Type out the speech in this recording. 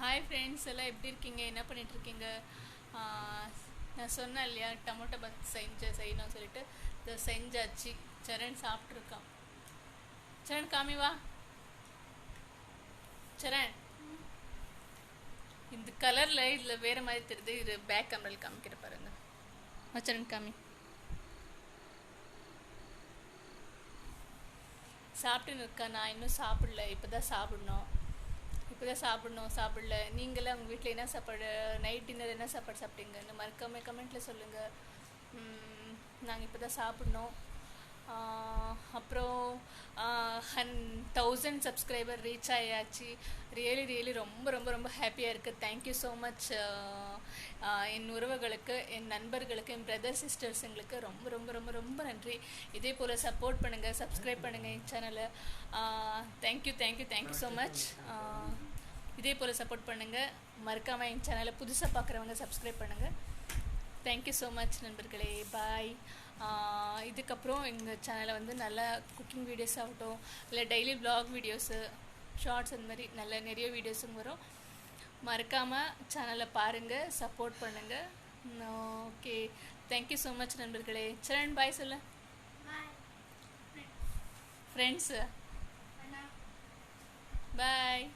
Hi friends எல்லாம் எப்படி இருக்கீங்க, என்ன பண்ணிகிட்ருக்கீங்க? நான் சொன்னேன் இல்லையா டொமேட்டோ பாத் செய்யணும்னு சொல்லிட்டு இதை செஞ்சாச்சு. சரண் சாப்பிட்ருக்கான். சரண் காமி வா. சரண், இந்த கலரில் இதில் வேறு மாதிரி தெரியுது. இது பேக் கேமராவில் காமிக்கிற பாருங்க. சரண் காமி. சாப்பிட்டுன்னு இருக்கா. நான் இன்னும் சாப்பிடல, இப்போ தான் சாப்பிடல. நீங்களாம் உங்கள் வீட்டில் என்ன சாப்பாடு, நைட் டின்னர் என்ன சாப்பாடு சாப்பிட்டீங்கன்னு மறக்காம கமெண்ட்டில் சொல்லுங்கள். நாங்கள் இப்போ தான் சாப்பிட்ணும். அப்புறம் 1000 சப்ஸ்கிரைபர் ரீச் ஆயாச்சு. ரியலி ரொம்ப ரொம்ப ரொம்ப ஹாப்பியாக இருக்குது. Thank you so much. என் உறவுகளுக்கு, என் நண்பர்களுக்கு, என் பிரதர் சிஸ்டர்ஸுங்களுக்கு ரொம்ப ரொம்ப ரொம்ப ரொம்ப நன்றி. இதே போல் சப்போர்ட் பண்ணுங்கள், சப்ஸ்கிரைப் பண்ணுங்கள் என் சேனலை. Thank you so much. இதே போல் சப்போர்ட் பண்ணுங்கள். மறக்காமல் என் சேனலை புதுசாக பார்க்குறவங்க சப்ஸ்கிரைப் பண்ணுங்கள். தேங்க்யூ ஸோ மச் நண்பர்களே. பாய். இதுக்கப்புறம் எங்கள் சேனலை வந்து நல்லா குக்கிங் வீடியோஸ் ஆகட்டும், இல்லை டெய்லி வ்ளாக் வீடியோஸு, ஷார்ட்ஸ், அந்த மாதிரி நல்ல நிறைய வீடியோஸும் வரும். மறக்காமல் சேனலை பாருங்கள், சப்போர்ட் பண்ணுங்கள். ஓகே, தேங்க்யூ ஸோ மச் நண்பர்களே. சரண் பாய் சொல்லு. ஃப்ரெண்ட்ஸு பாய்.